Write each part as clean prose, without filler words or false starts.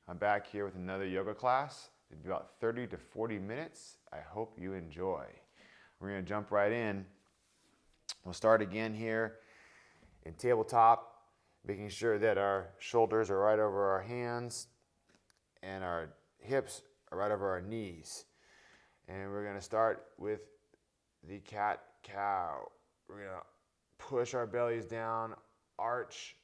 I'm back here with another yoga class. It'll be about 30 to 40 minutes. I hope you enjoy. We're going to jump right in. We'll start again here in tabletop, making sure that our shoulders are right over our hands and our hips are right over our knees. And we're going to start with the cat-cow. We're going to push our bellies down, arch,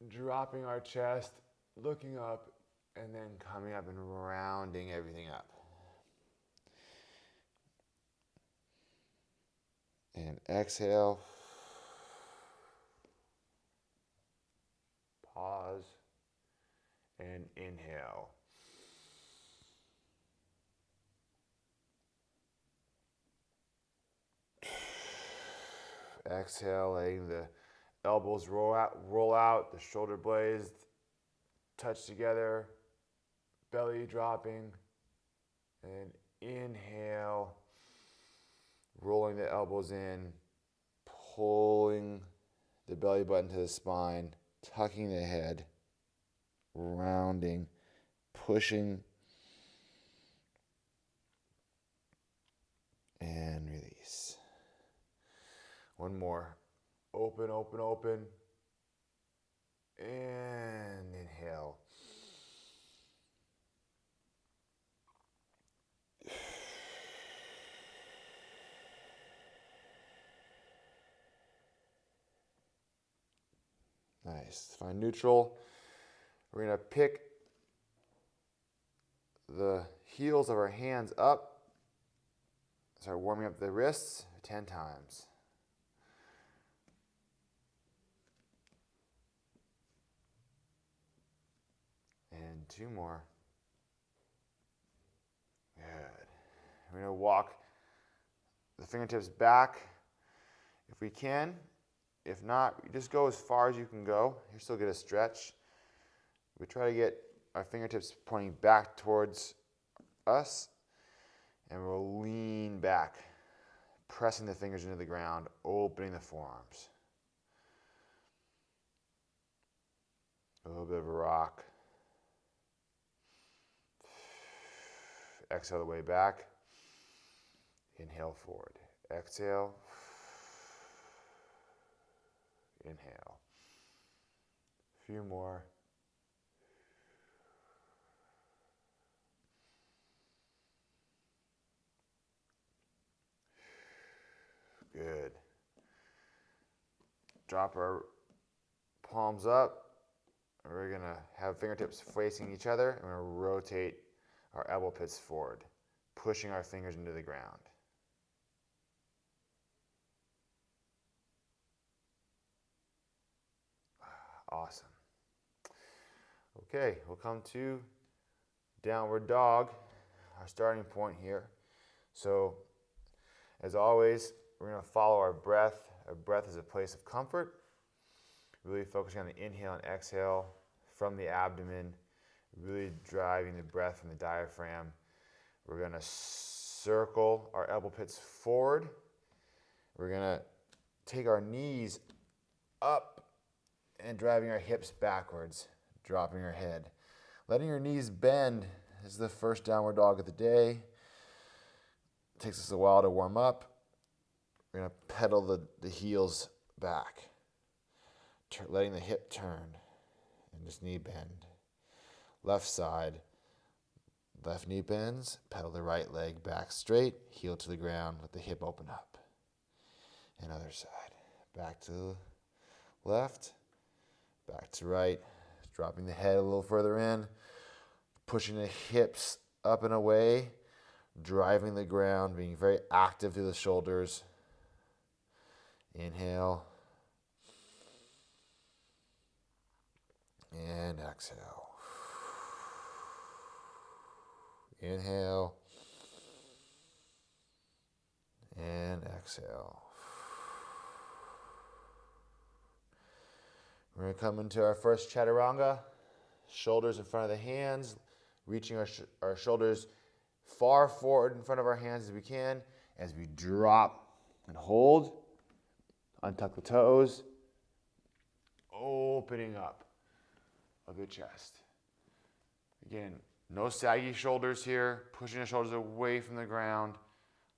dropping our chest, looking up, and then coming up and rounding everything up. And exhale. Pause. And inhale. Exhale, letting the elbows roll out, the shoulder blades touch together, belly dropping, and inhale, rolling the elbows in, pulling the belly button to the spine, tucking the head, rounding, pushing, and release. One more. Open, open, open. And inhale. Nice. Find neutral. We're going to pick the heels of our hands up. Start warming up the wrists 10 times. And 2 more. Good. We're going to walk the fingertips back if we can. If not, you just go as far as you can go. You still get a stretch. We try to get our fingertips pointing back towards us, and we'll lean back, pressing the fingers into the ground, opening the forearms. A little bit of a rock. Exhale the way back. Inhale forward. Exhale. Inhale. A few more. Good. Drop our palms up. We're going to have fingertips facing each other, and we're going to rotate our elbow pits forward, pushing our fingers into the ground. Awesome. Okay, we'll come to downward dog, our starting point here. So, as always, we're going to follow our breath. Our breath is a place of comfort. Really focusing on the inhale and exhale from the abdomen, really driving the breath from the diaphragm. We're going to circle our elbow pits forward. We're going to take our knees up and driving our hips backwards, dropping our head. Letting your knees bend is the first downward dog of the day. It takes us a while to warm up. We're going to pedal the heels back, letting the hip turn and just knee bend. Left side, left knee bends, pedal the right leg back straight, heel to the ground, let the hip open up. And other side, back to left, back to right, dropping the head a little further in, pushing the hips up and away, driving the ground, being very active through the shoulders. Inhale. And exhale. Inhale. And exhale. We're going to come into our first chaturanga. Shoulders in front of the hands, reaching our shoulders far forward in front of our hands as we can. As we drop and hold, untuck the toes, opening up of the chest. Again, no saggy shoulders here. Pushing the shoulders away from the ground.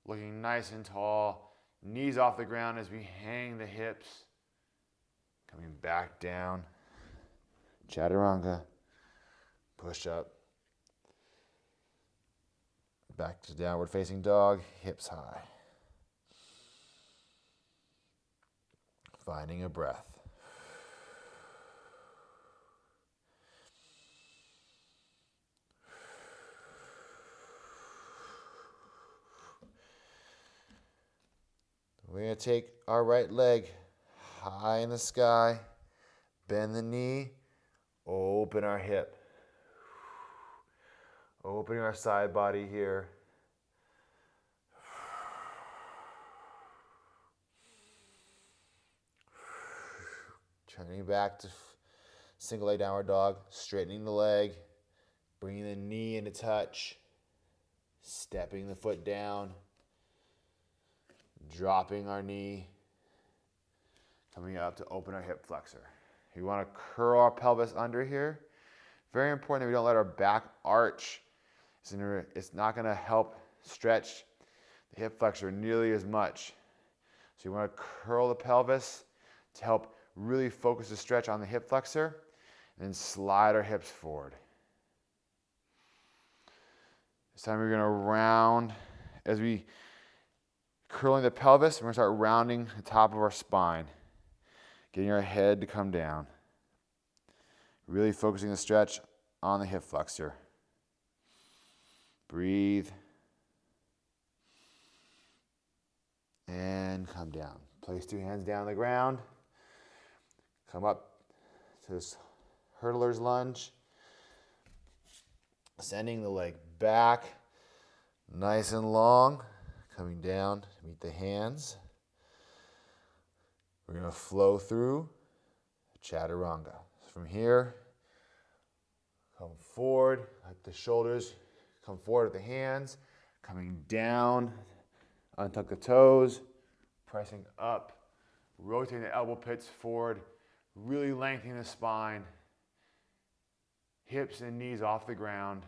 Looking nice and tall. Knees off the ground as we hang the hips. Coming back down. Chaturanga. Push up. Back to downward facing dog. Hips high. Finding a breath. We're going to take our right leg high in the sky, bend the knee, open our hip. Opening our side body here. Turning back to single leg downward dog, straightening the leg, bringing the knee into touch, stepping the foot down, dropping our knee, coming up to open our hip flexor. We want to curl our pelvis under here. Very important that we don't let our back arch. It's not going to help stretch the hip flexor nearly as much. So you want to curl the pelvis to help really focus the stretch on the hip flexor, and then slide our hips forward. This time we're going to round as we curling the pelvis. We're going to start rounding the top of our spine, getting our head to come down. Really focusing the stretch on the hip flexor. Breathe. And come down. Place 2 hands down on the ground. Come up to this hurdler's lunge. Sending the leg back, nice and long. Coming down to meet the hands. We're going to flow through chaturanga. From here, come forward, let the shoulders come forward with the hands. Coming down, untuck the toes, pressing up, rotating the elbow pits forward, really lengthening the spine. Hips and knees off the ground.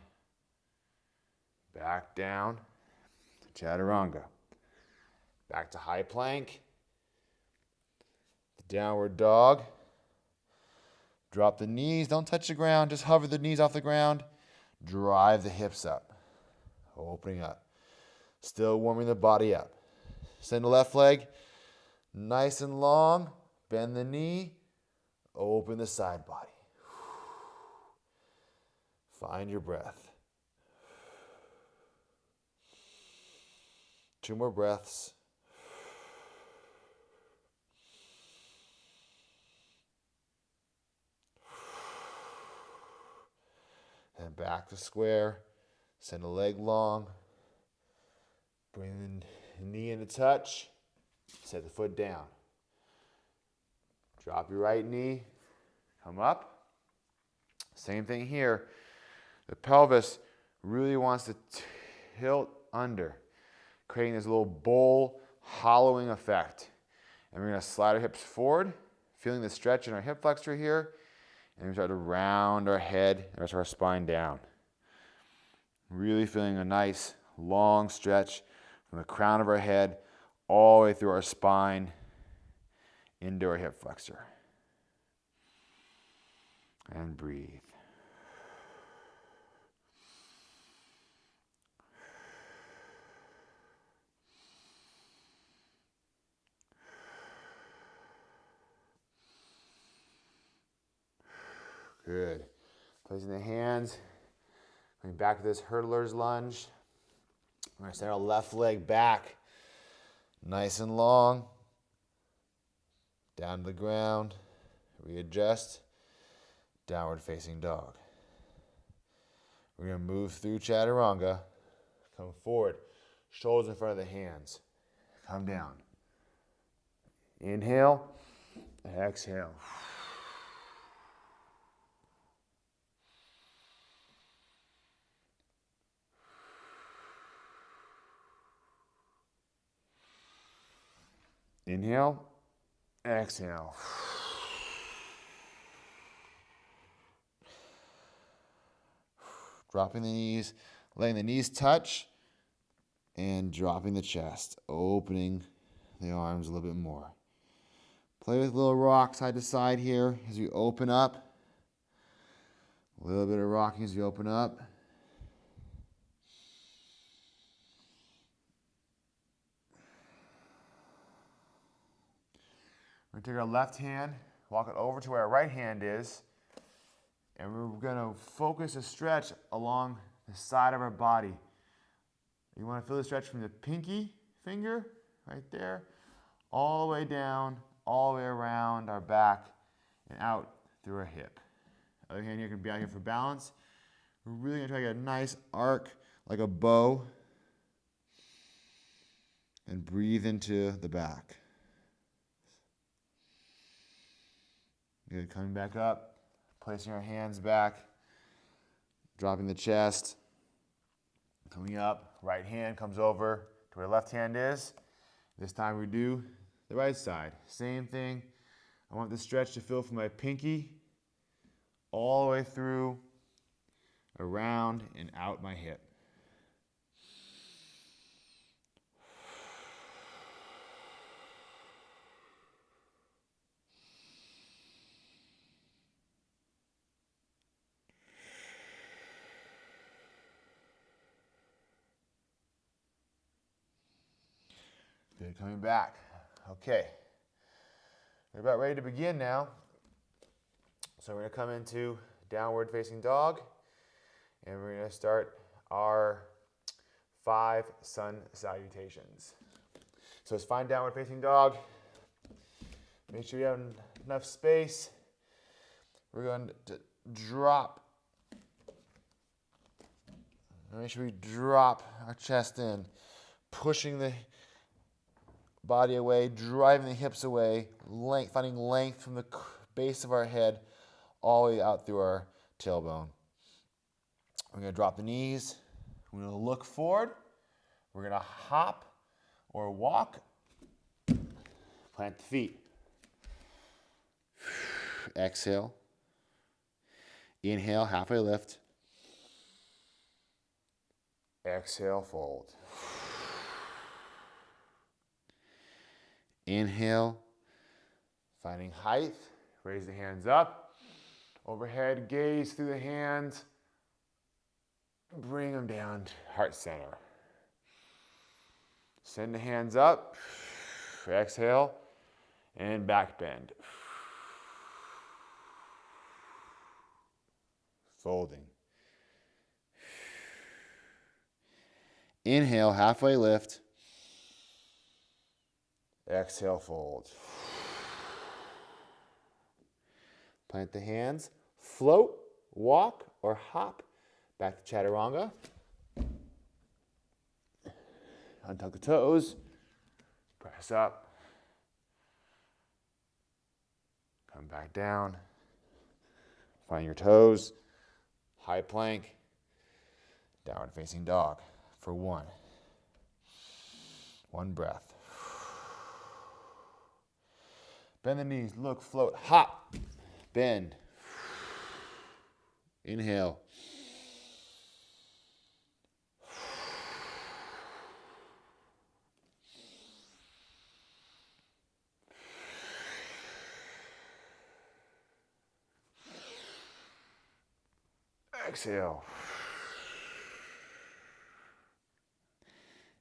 Back down to chaturanga. Back to high plank. The downward dog. Drop the knees, don't touch the ground, just hover the knees off the ground. Drive the hips up. Opening up. Still warming the body up. Send the left leg nice and long. Bend the knee. Open the side body. Find your breath. 2 more breaths. And back to square. Send the leg long. Bring the knee into touch. Set the foot down. Drop your right knee. Come up. Same thing here. The pelvis really wants to tilt under, creating this little bowl hollowing effect. And we're going to slide our hips forward, feeling the stretch in our hip flexor here. And we start to round our head and the rest of our spine down. Really feeling a nice long stretch from the crown of our head all the way through our spine into our hip flexor. And breathe. Good. Placing the hands, coming back to this hurdler's lunge. We're going to send our left leg back, nice and long, down to the ground, readjust, downward facing dog. We're going to move through chaturanga, come forward, shoulders in front of the hands, come down. Inhale, exhale. Inhale, exhale. Dropping the knees, letting the knees touch, and dropping the chest, opening the arms a little bit more. Play with a little rock side to side here as we open up. A little bit of rocking as we open up. We're going to take our left hand, walk it over to where our right hand is, and we're going to focus a stretch along the side of our body. You want to feel the stretch from the pinky finger, right there, all the way down, all the way around our back, and out through our hip. Other hand here can be out here for balance. We're really going to try to get a nice arc, like a bow, and breathe into the back. Good, coming back up, placing our hands back, dropping the chest, coming up, right hand comes over to where left hand is. This time we do the right side. Same thing. I want the stretch to feel from my pinky all the way through, around, and out my hip. Good, coming back. Okay. We're about ready to begin now. So we're going to come into downward facing dog, and we're going to start our 5 sun salutations. So it's fine downward facing dog. Make sure you have enough space. We're going to drop. Make sure we drop our chest in, pushing the body away, driving the hips away, finding length from the base of our head all the way out through our tailbone. We're going to drop the knees. We're going to look forward. We're going to hop or walk. Plant the feet. Exhale. Inhale, halfway lift. Exhale, fold. Inhale, finding height, raise the hands up, overhead, gaze through the hands, bring them down to heart center. Send the hands up, exhale, and back bend. Folding. Inhale, halfway lift. Exhale, fold. Plant the hands, float, walk, or hop back to chaturanga. Untuck the toes, press up, come back down, find your toes, high plank, downward facing dog for 1. 1 breath. Bend the knees, look, float, hop, bend. Inhale. Exhale.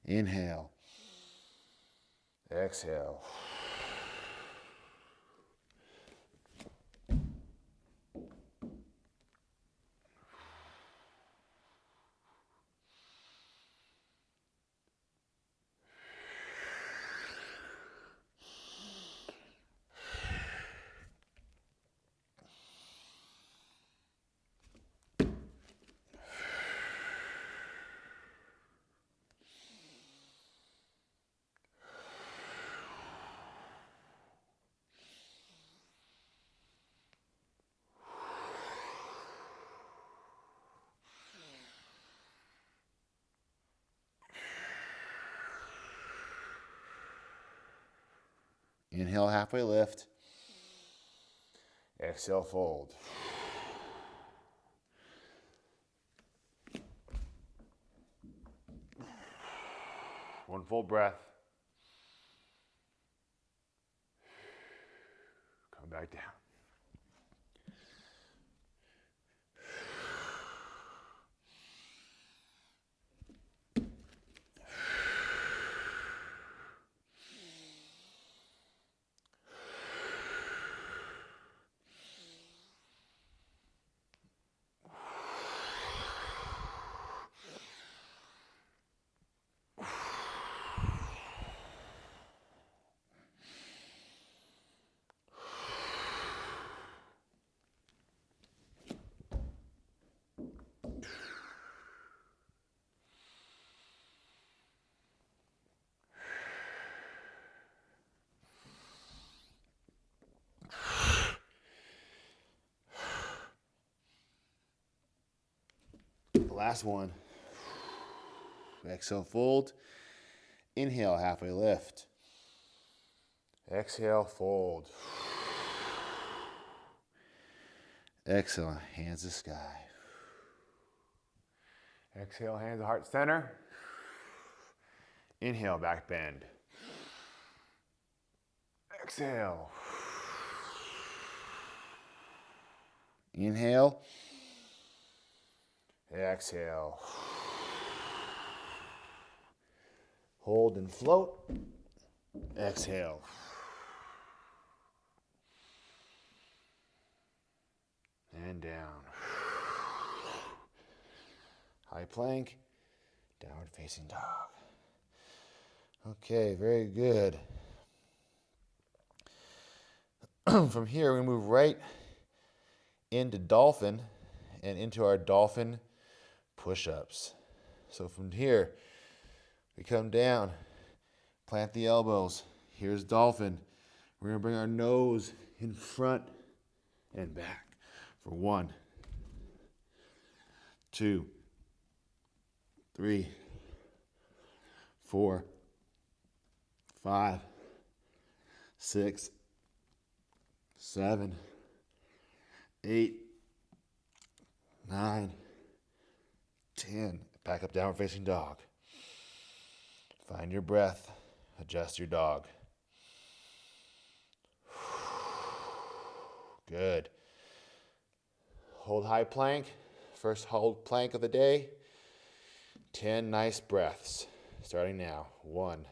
Inhale. Exhale. Inhale, halfway lift. Exhale, fold. One full breath. Come back down. The last one. Exhale, fold. Inhale, halfway lift. Exhale, fold. Exhale, hands to sky. Exhale, hands to heart center. Inhale, back bend. Exhale. Inhale. Exhale. Hold and float. Exhale. And down. High plank. Downward facing dog. Okay, very good. From here, we move right into dolphin and into our dolphin push-ups. So from here, we come down, plant the elbows. Here's dolphin. We're going to bring our nose in front and back for 1, 2, 3, 4, 5, 6, 7, 8, 9, 10. Back up, downward facing dog. Find your breath. Adjust your dog. Good. Hold high plank. First hold plank of the day. 10 nice breaths. Starting now. 1.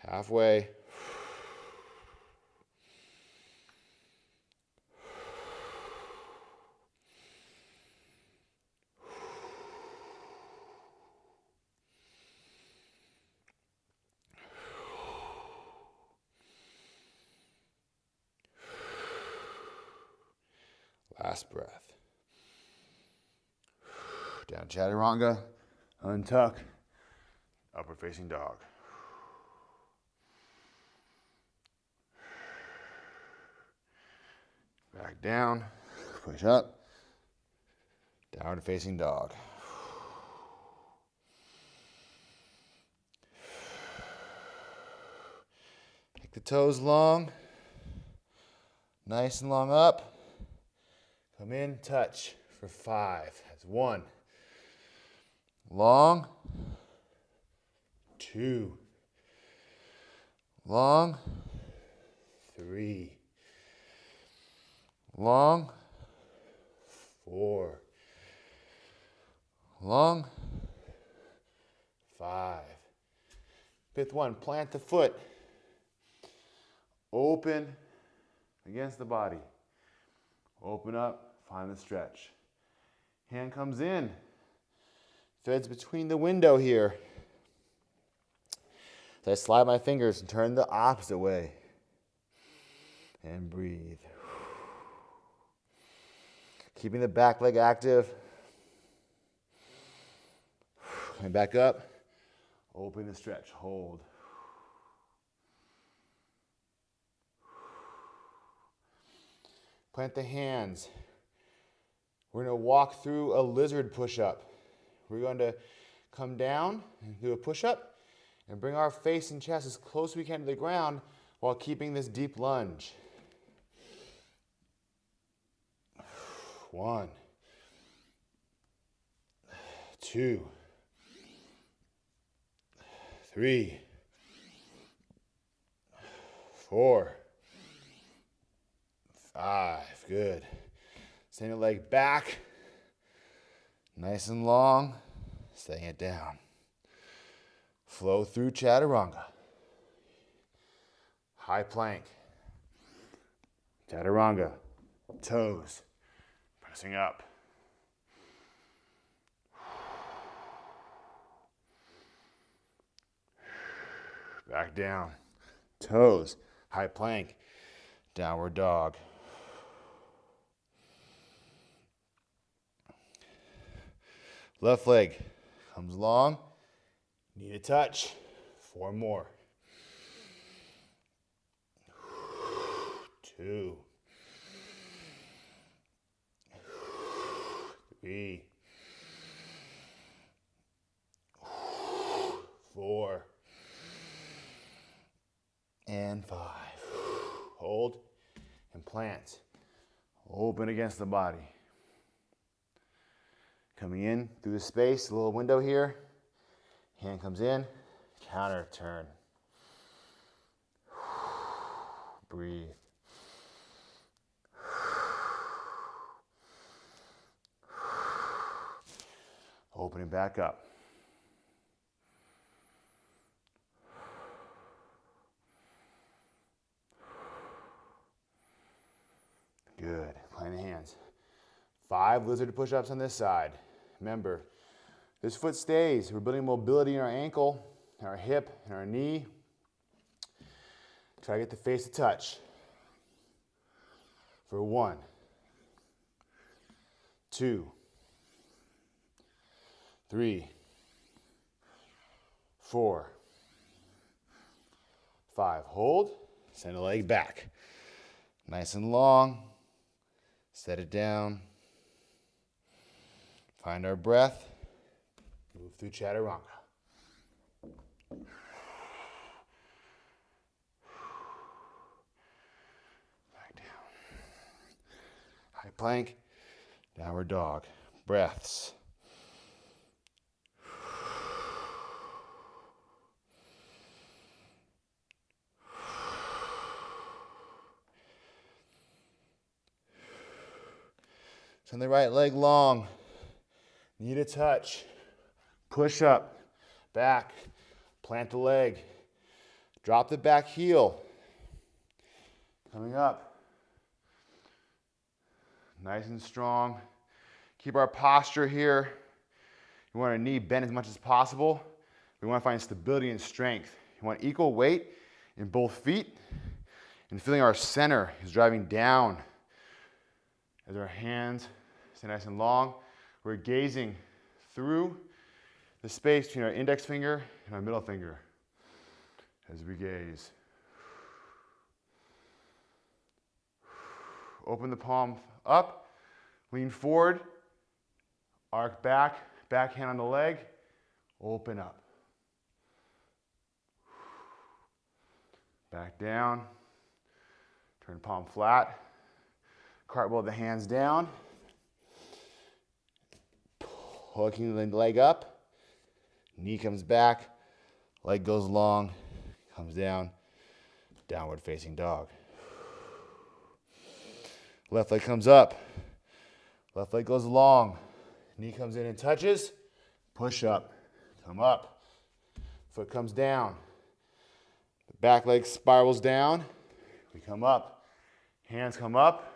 Halfway. Last breath. Down chaturanga, untuck, upward facing dog. Back down, push up, downward facing dog. Take the toes long, nice and long up. Come in, touch for 5. That's 1. Long. 2. Long. 3. Long. 4. Long. 5. 5th one, plant the foot. Open against the body. Open up, find the stretch. Hand comes in. Threads between the window here. So I slide my fingers and turn the opposite way. And breathe. Keeping the back leg active. Coming back up. Open the stretch. Hold. Plant the hands. We're going to walk through a lizard push-up. We're going to come down and do a push-up and bring our face and chest as close as we can to the ground while keeping this deep lunge. 1, 2, 3, 4, 5. Good. Send your leg back. Nice and long. Setting it down. Flow through chaturanga. High plank. Chaturanga. Toes. Pressing up. Back down. Toes. High plank. Downward dog. Left leg comes long. Knee to touch. 4 more. 2. 3. 4. And 5. Hold and plant. Open against the body. Coming in through the space, a little window here. Hand comes in, counter turn. Breathe. Opening back up. Good. Plant the hands. 5 lizard push-ups on this side. Remember, this foot stays. We're building mobility in our ankle, in our hip, and our knee. Try to get the face to touch. For 1, 2, 3, 4, 5. Hold. Send the leg back. Nice and long. Set it down. Find our breath. Move through chaturanga. Back down. High plank. Downward dog. Breaths. Send the right leg long. Knee to touch. Push up. Back. Plant the leg. Drop the back heel. Coming up. Nice and strong. Keep our posture here. We want our knee bent as much as possible. We want to find stability and strength. You want equal weight in both feet and feeling our center is driving down as our hands stay nice and long. We're gazing through the space between our index finger and our middle finger as we gaze. Open the palm up, lean forward, arc back, back hand on the leg, open up. Back down, turn palm flat, cartwheel the hands down, hooking the leg up, knee comes back, leg goes long, comes down, downward facing dog. Left leg comes up, left leg goes long, knee comes in and touches, push up, come up, foot comes down, the back leg spirals down, we come up, hands come up,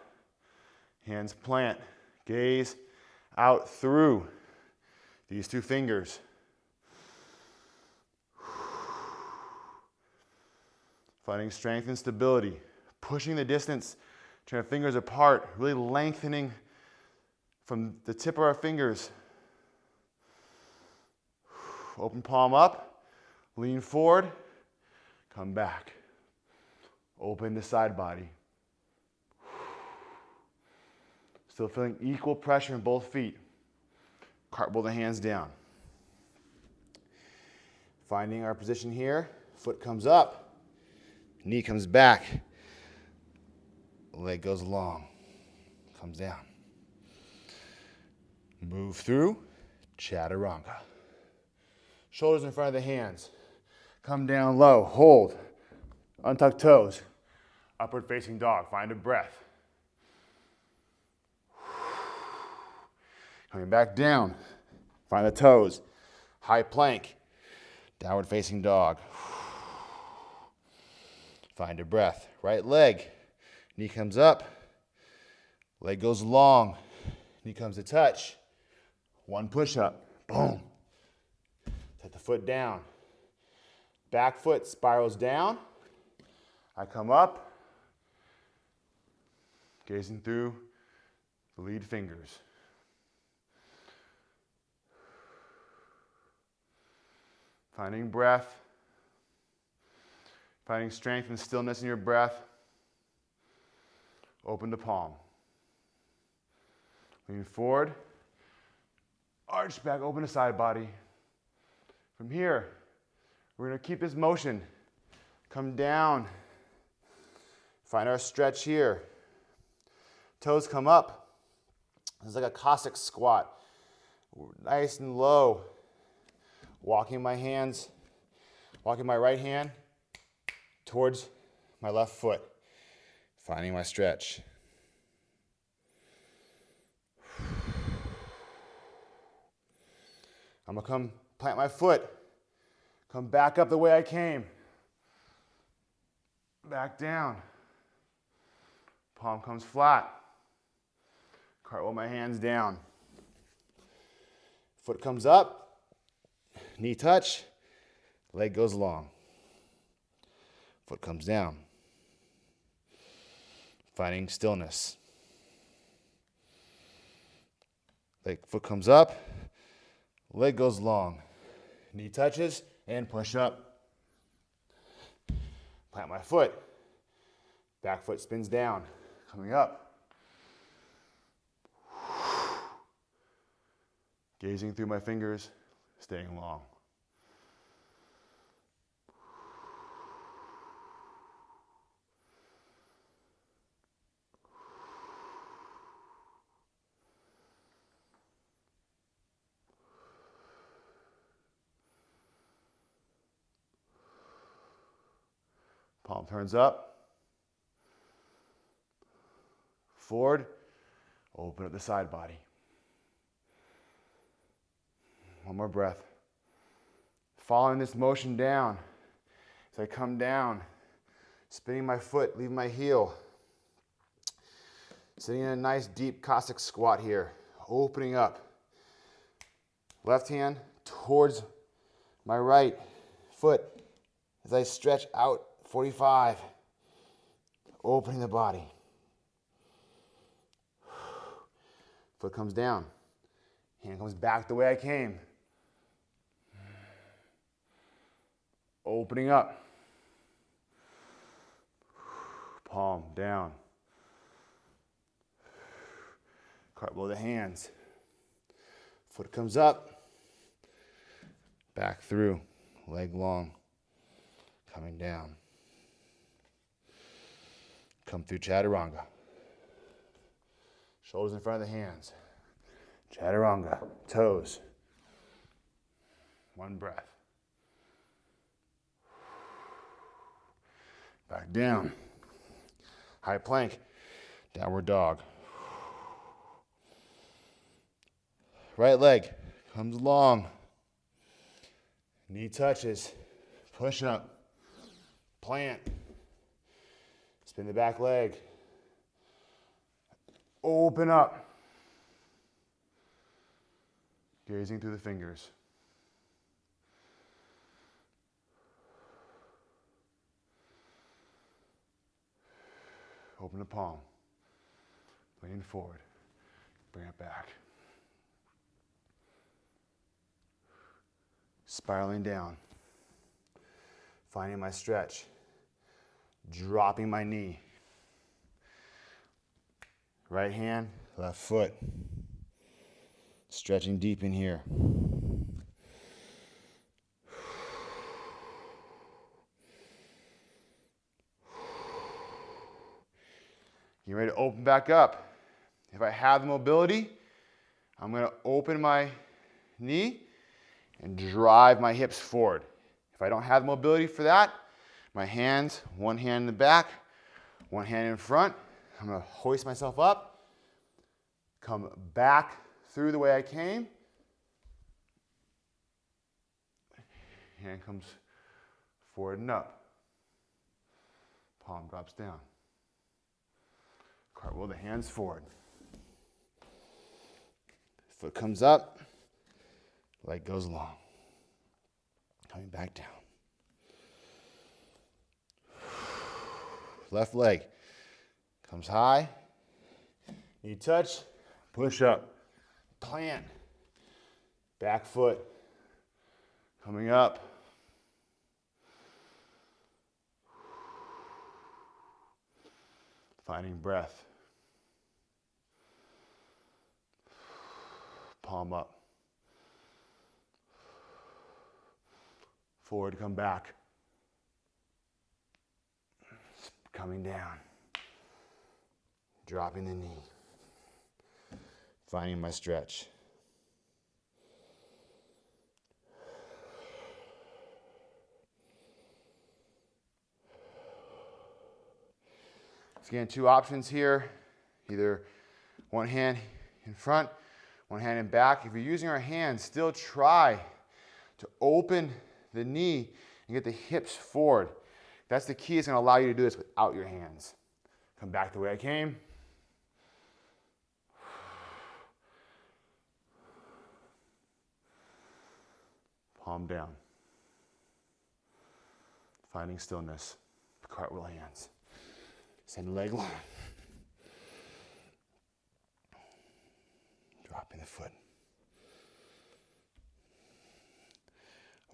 hands plant, gaze out through these 2 fingers. Finding strength and stability, pushing the distance between our fingers apart, really lengthening from the tip of our fingers. Open palm up, lean forward, come back. Open the side body. Still feeling equal pressure in both feet. Cartwheel the hands down. Finding our position here, foot comes up, knee comes back, leg goes long, comes down. Move through, chaturanga. Shoulders in front of the hands. Come down low, hold, untuck toes, upward facing dog, find a breath. Coming back down, find the toes, high plank, downward facing dog. Find a breath. Right leg, knee comes up, leg goes long, knee comes to touch. One push up, boom. Set the foot down. Back foot spirals down. I come up, gazing through the lead fingers. Finding breath, finding strength and stillness in your breath. Open the palm. Lean forward, arch back, open the side body. From here, we're going to keep this motion. Come down. Find our stretch here. Toes come up. It's like a Cossack squat. Nice and low. Walking my right hand towards my left foot. Finding my stretch. I'm going to come plant my foot. Come back up the way I came. Back down. Palm comes flat. Cartwheel my hands down. Foot comes up. Knee touch. Leg goes long. Foot comes down. Finding stillness. Foot comes up. Leg goes long. Knee touches and push up. Plant my foot. Back foot spins down. Coming up. Gazing through my fingers, staying long. Palm turns up. Forward. Open up the side body. One more breath. Following this motion down. As I come down, spinning my foot, leaving my heel. Sitting in a nice deep Cossack squat here. Opening up. Left hand towards my right foot as I stretch out 45. Opening the body. Foot comes down. Hand comes back the way I came. Opening up. Palm down. Cartwheel the hands. Foot comes up. Back through. Leg long. Coming down. Come through chaturanga. Shoulders in front of the hands. Chaturanga. Toes. One breath. Back down. High plank. Downward dog. Right leg comes long. Knee touches. Push up. Plant. Spin the back leg. Open up. Gazing through the fingers. Open the palm. Lean forward. Bring it back. Spiraling down. Finding my stretch. Dropping my knee. Right hand, Left foot. Stretching deep in here. Get ready to open back up. If I have the mobility, I'm going to open my knee and drive my hips forward. If I don't have the mobility for that, my hands, one hand in the back, one hand in front. I'm going to hoist myself up, come back through the way I came. Hand comes forward and up. Palm drops down. Cartwheel the hands forward. Foot comes up, leg goes long. Coming back down. Left leg comes high. Knee touch, push up, plant. Back foot coming up. Finding breath. Palm up. Forward, come back. Coming down. Dropping the knee. Finding my stretch. So again, two options here. Either one hand in front, one hand in back. If you're using our hands, still try to open the knee and get the hips forward. That's the key. It's going to allow you to do this without your hands. Come back the way I came. Palm down. Finding stillness. Cartwheel hands. Send leg long. Dropping the foot.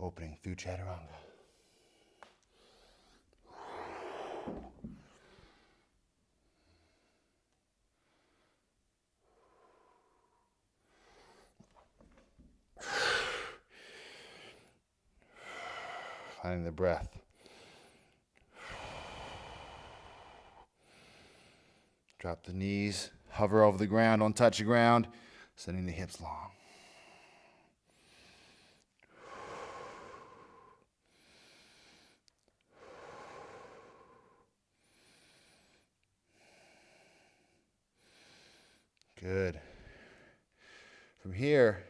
Opening through chaturanga. Finding the breath. Drop the knees, hover over the ground, don't touch the ground, sending the hips long. Good. From here,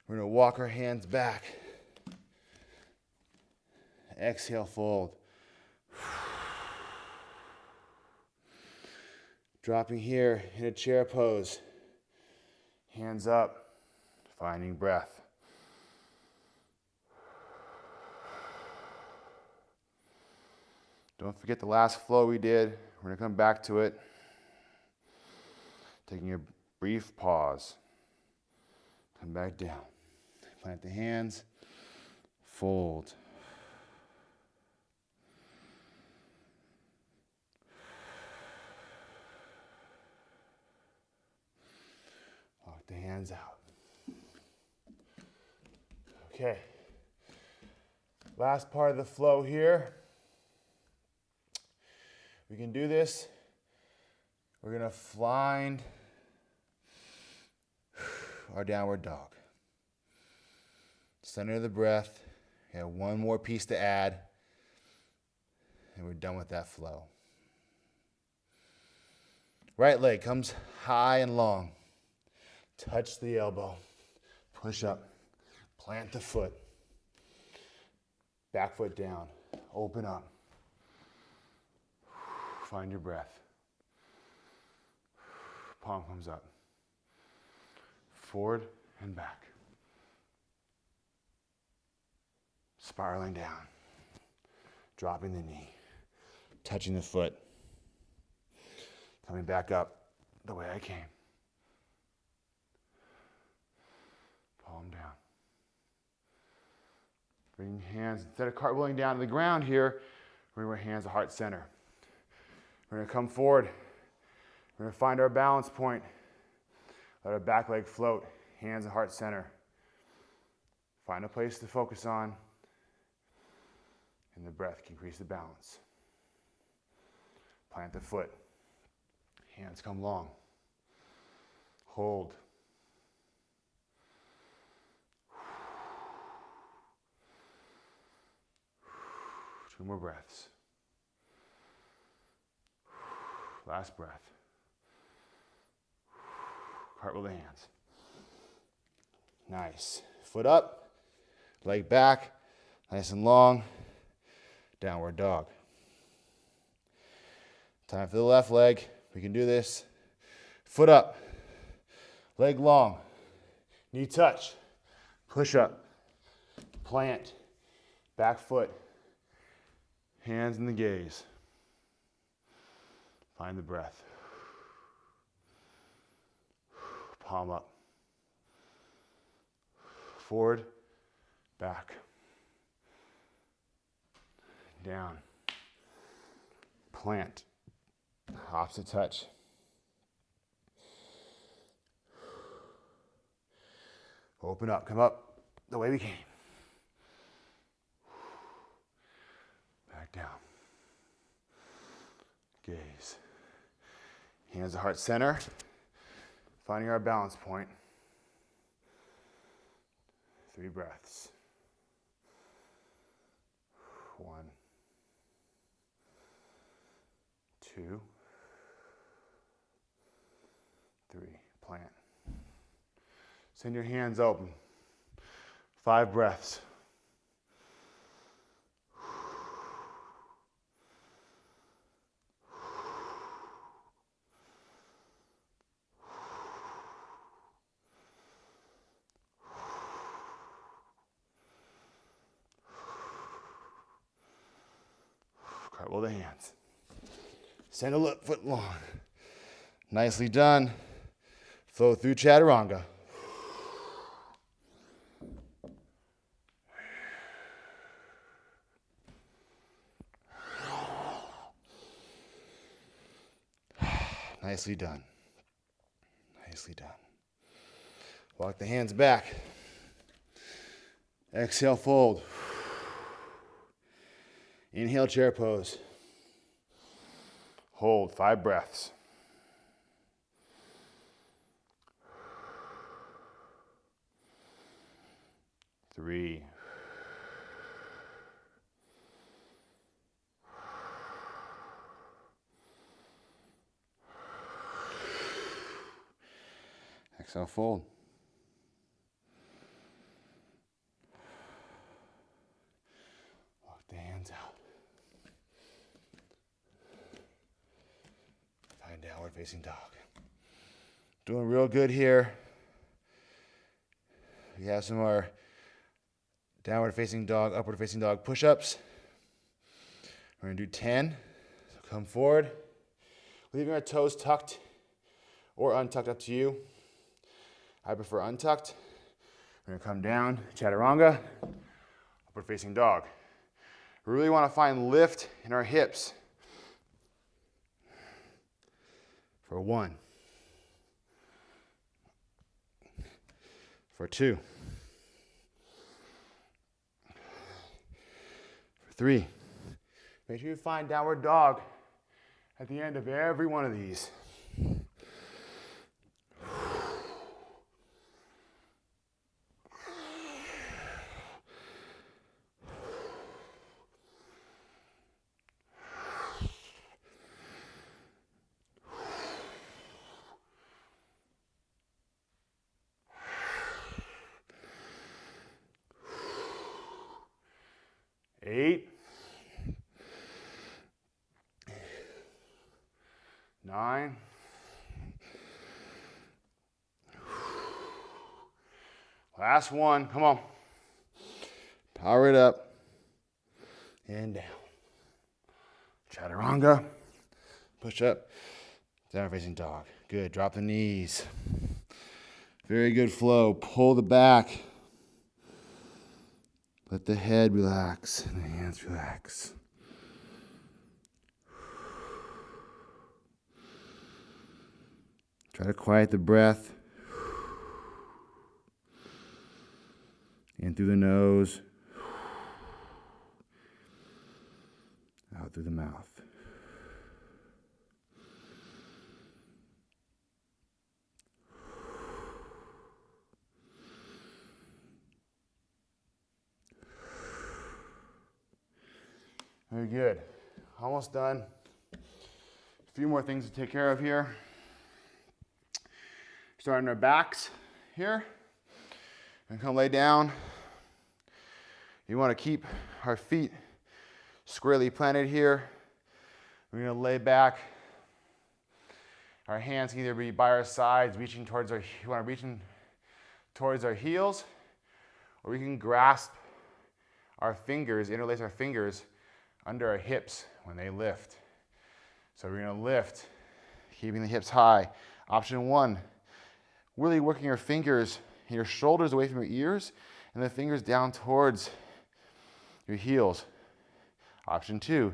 we're going to walk our hands back. Exhale, fold. Dropping here in a chair pose. Hands up, finding breath. Don't forget the last flow we did. We're going to come back to it. Taking a brief pause. Come back down. Plant the hands. Fold. Walk the hands out. Okay. Last part of the flow here. We can do this. We're going to find our downward dog. Center of the breath. We have one more piece to add. And we're done with that flow. Right leg comes high and long. Touch the elbow. Push up. Plant the foot. Back foot down. Open up. Find your breath. Palm comes up. Forward and back. Spiraling down. Dropping the knee. Touching the foot. Coming back up the way I came. Palm down. Bring hands, instead of cartwheeling down to the ground here, bring our hands to heart center. We're going to come forward. We're going to find our balance point. Let our back leg float, hands and heart center. Find a place to focus on, and the breath can increase the balance. Plant the foot. Hands come long. Hold. 2 more breaths. Last breath. Cartwheel the hands. Nice. Foot up, leg back, nice and long. Downward dog. Time for the left leg. We can do this. Foot up, leg long, knee touch, push up, plant, back foot, hands in the gaze. Find the breath. Palm up. Forward, back, down, plant, opposite touch. Open up, come up the way we came. Back down. Gaze. Hands to heart center. Finding our balance point. 3 breaths. 1, 2, 3. Plant. Send your hands open. 5 breaths. Cartwheel the hands. Send a foot long. Nicely done. Flow through chaturanga. Nicely done. Nicely done. Walk the hands back. Exhale, fold. Inhale, chair pose. Hold, 5 breaths. Three. Exhale, fold. Walk the hands out. Find downward facing dog. Doing real good here. We have some of our downward facing dog, upward facing dog push-ups. We're going to do 10. So come forward, leaving our toes tucked or untucked, up to you. I prefer untucked. We're going to come down, chaturanga, upward facing dog. We really want to find lift in our hips. For 1. For 2. For 3. Make sure you find downward dog at the end of every one of these. Eight. 9. Last one. Come on. Power it up. And down. Chaturanga. Push up. Down facing dog. Good. Drop the knees. Very good flow. Pull the back. Let the head relax and the hands relax. Try to quiet the breath. In through the nose. Out through the mouth. Very good. Almost done. A few more things to take care of here. Starting our backs here. And come lay down. You want to keep our feet squarely planted here. We're going to lay back. Our hands can either be by our sides, reaching towards our, you want to reach towards our heels, or we can grasp our fingers, interlace our fingers under our hips when they lift. So we're going to lift, keeping the hips high. Option 1, really working your fingers, your shoulders away from your ears, and the fingers down towards your heels. Option 2,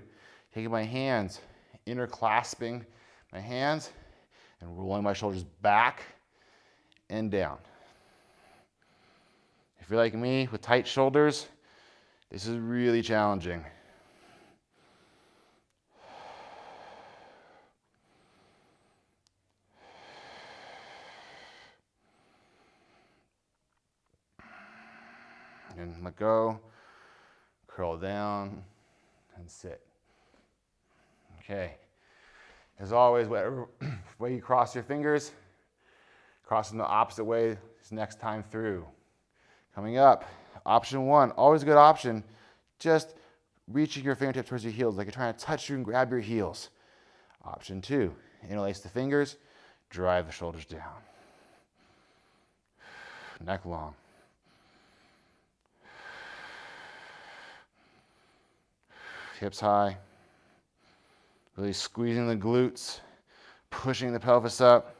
taking my hands, interclasping my hands, and rolling my shoulders back and down. If you're like me with tight shoulders, this is really challenging. And let go, curl down, and sit. Okay. As always, whatever way you cross your fingers, cross them the opposite way this next time through. Coming up, option 1, always a good option, just reaching your fingertips towards your heels, like you're trying to touch you and grab your heels. Option 2, interlace the fingers, drive the shoulders down. Neck long. Hips high. Really squeezing the glutes, pushing the pelvis up.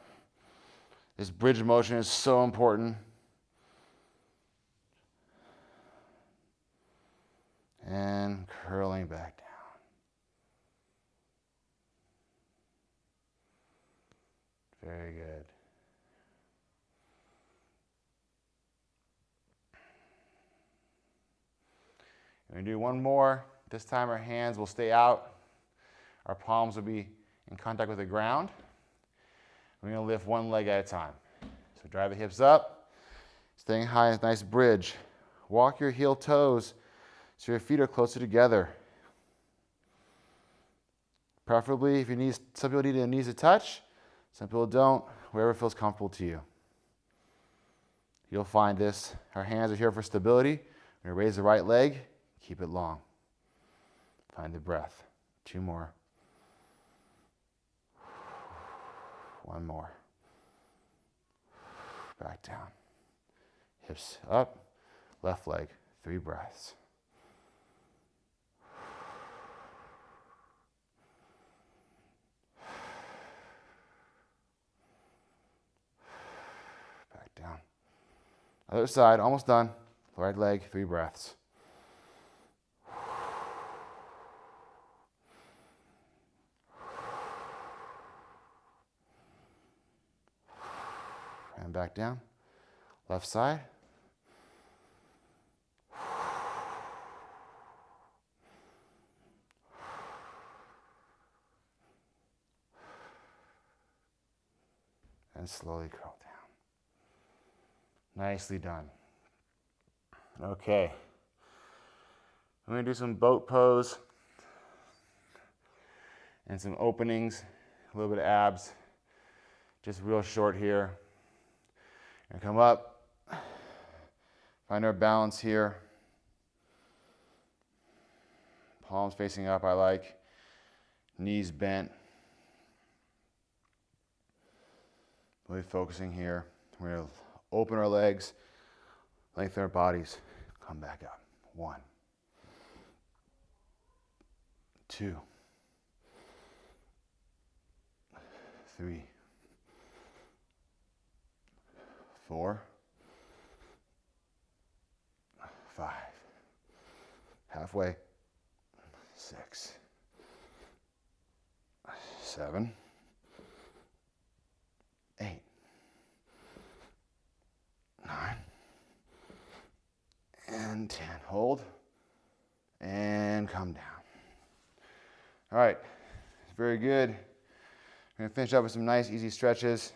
This bridge motion is so important. And curling back down. Very good. We're going to do one more. This time our hands will stay out. Our palms will be in contact with the ground. We're going to lift one leg at a time. So drive the hips up, staying high, nice bridge. Walk your heel toes so your feet are closer together. Preferably, if your knees, some people need their knees to touch, some people don't, wherever feels comfortable to you. You'll find this. Our hands are here for stability. We're going to raise the right leg, keep it long. Find the breath. 2 more. 1 more. Back down. Hips up, left leg, 3 breaths. Back down. Other side, almost done. Right leg, 3 breaths. And back down. Left side. And slowly curl down. Nicely done. Okay. I'm going to do some boat pose and some openings, a little bit of abs, just real short here. And come up, find our balance here. Palms facing up, I like. Knees bent. Really focusing here. We're going to open our legs, lengthen our bodies, come back up. 1, 2, 3, 4, 5. Halfway. 6, 7, 8, 9, and 10. Hold and come down. All right, very good. We're going to finish up with some nice, easy stretches.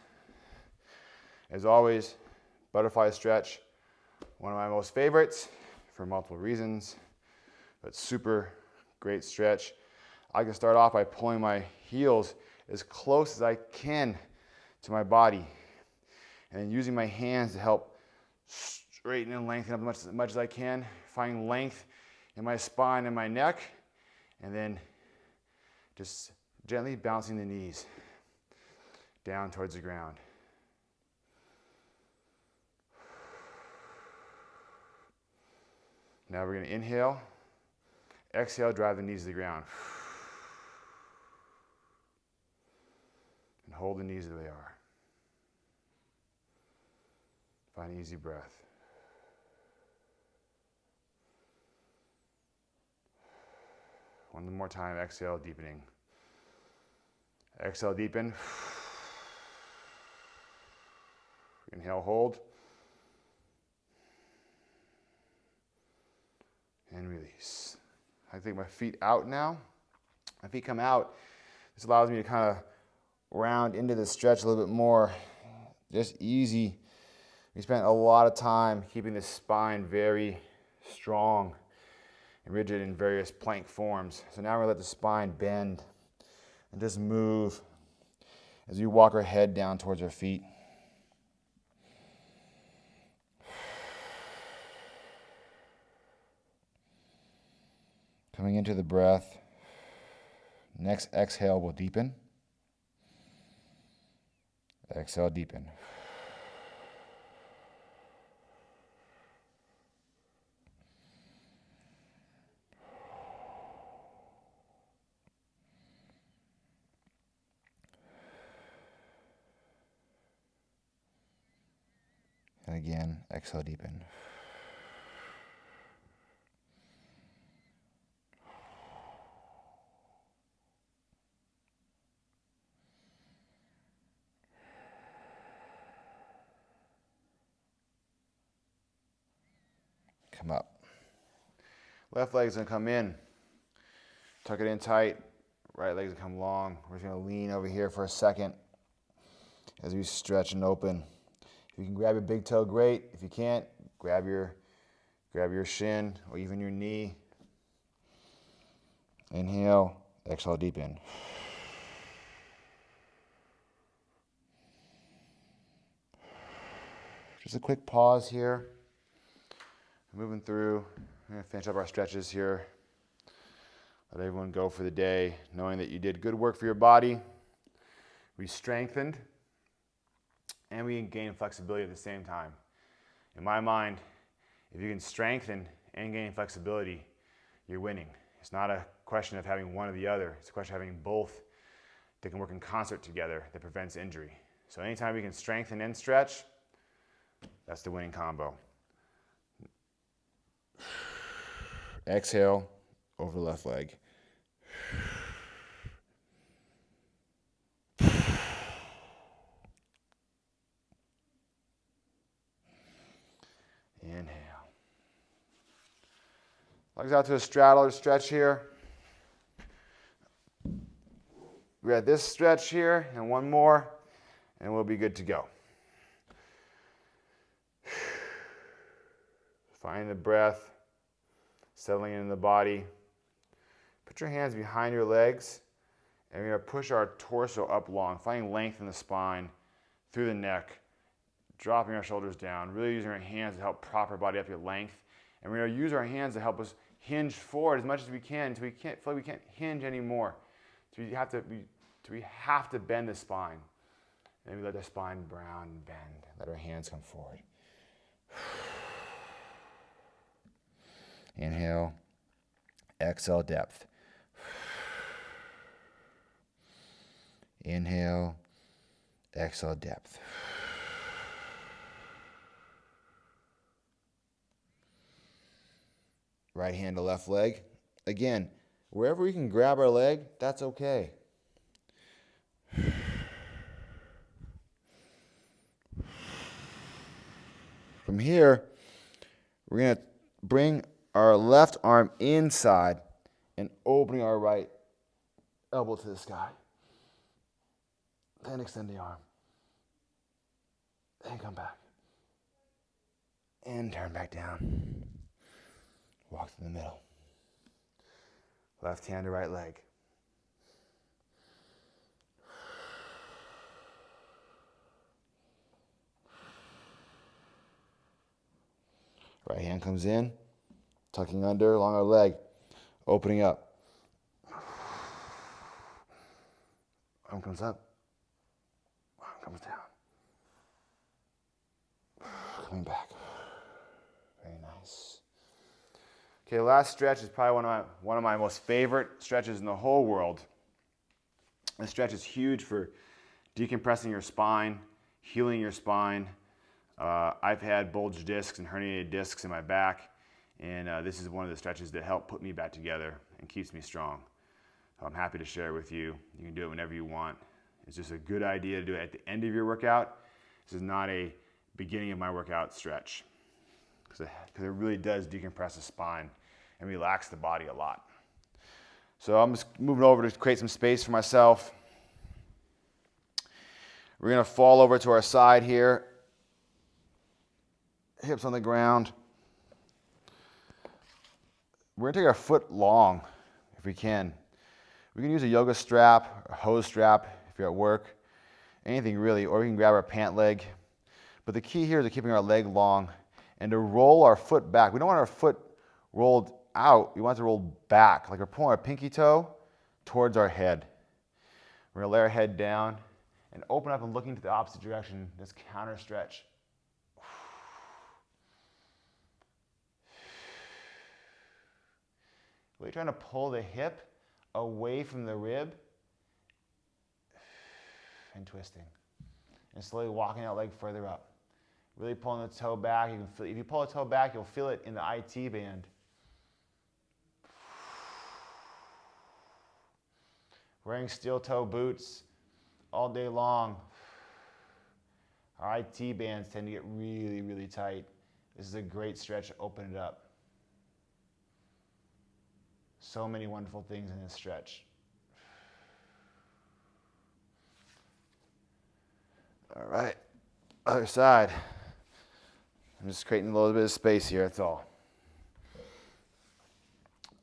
As always, butterfly stretch, one of my most favorites for multiple reasons, but super great stretch. I can start off by pulling my heels as close as I can to my body, and then using my hands to help straighten and lengthen up as much as I can, finding length in my spine and my neck, and then just gently bouncing the knees down towards the ground. Now we're going to inhale, exhale, drive the knees to the ground. And hold the knees where they are. Find easy breath. One more time, exhale, deepening. Exhale, deepen. Inhale, hold. And release. I take my feet out now. My feet come out. This allows me to kind of round into the stretch a little bit more. Just easy. We spent a lot of time keeping the spine very strong and rigid in various plank forms. So now we're going to let the spine bend and just move as we walk our head down towards our feet. Coming into the breath. Next exhale will deepen. Exhale, deepen. And again, exhale, deepen. Come up. Left leg's gonna come in. Tuck it in tight. Right leg's gonna come long. We're just gonna lean over here for a second as we stretch and open. If you can grab your big toe, great. If you can't, grab your shin or even your knee. Inhale, exhale, deepen. Just a quick pause here. Moving through. We're going to finish up our stretches here. Let everyone go for the day, knowing that you did good work for your body. We strengthened, and we gained flexibility at the same time. In my mind, if you can strengthen and gain flexibility, you're winning. It's not a question of having one or the other. It's a question of having both that can work in concert together that prevents injury. So anytime we can strengthen and stretch, that's the winning combo. Exhale over the left leg. Inhale. Legs out to a straddle or stretch here. We got this stretch here and one more, and we'll be good to go. Find the breath, settling in the body. Put your hands behind your legs, and we're going to push our torso up long, finding length in the spine, through the neck, dropping our shoulders down, really using our hands to help prop our body up to length. And we're going to use our hands to help us hinge forward as much as we can until we can't feel like we can't hinge anymore. So we have to bend the spine. And we let the spine round and bend. Let our hands come forward. Inhale, exhale, depth. Inhale, exhale, depth. Right hand to left leg. Again, wherever we can grab our leg, that's okay. From here, we're going to bring our left arm inside and opening our right elbow to the sky. Then extend the arm. Then come back. And turn back down. Walk to the middle. Left hand to right leg. Right hand comes in, tucking under along our leg, opening up. Arm comes up, arm comes down. Coming back. Very nice. Okay, last stretch is probably one of my most favorite stretches in the whole world. This stretch is huge for decompressing your spine, healing your spine. I've had bulged discs and herniated discs in my back, and this is one of the stretches that help put me back together and keeps me strong. So I'm happy to share it with you. You can do it whenever you want. It's just a good idea to do it at the end of your workout. This is not a beginning of my workout stretch, because it really does decompress the spine and relax the body a lot. So I'm just moving over to create some space for myself. We're going to fall over to our side here. Hips on the ground. We're going to take our foot long if we can. We can use a yoga strap, a hose strap if you're at work, anything really, or we can grab our pant leg. But the key here is keeping our leg long and to roll our foot back. We don't want our foot rolled out. We want it to roll back, like we're pulling our pinky toe towards our head. We're going to lay our head down and open up and looking to the opposite direction, this counter stretch. Really trying to pull the hip away from the rib and twisting. And slowly walking that leg further up. Really pulling the toe back. You can feel, if you pull the toe back, you'll feel it in the IT band. Wearing steel toe boots all day long. Our IT bands tend to get really, really tight. This is a great stretch to open it up. So many wonderful things in this stretch. All right, other side. I'm just creating a little bit of space here, that's all.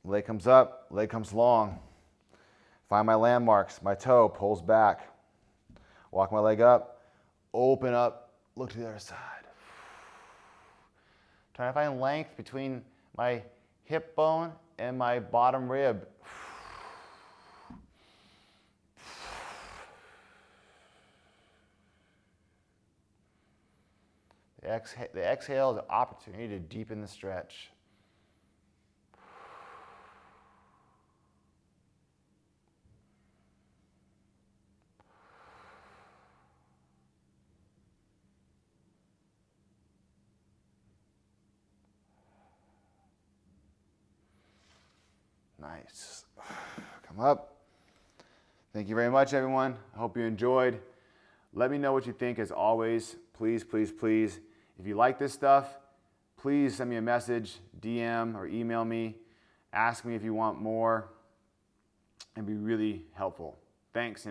Leg comes up, leg comes long. Find my landmarks, my toe pulls back. Walk my leg up, open up, look to the other side. Trying to find length between my hip bone and my bottom rib. The exhale is an opportunity to deepen the stretch. Nice. Come up. Thank you very much, everyone. I hope you enjoyed. Let me know what you think, as always. Please, please, please. If you like this stuff, please send me a message, DM, or email me. Ask me if you want more. It'd be really helpful. Thanks.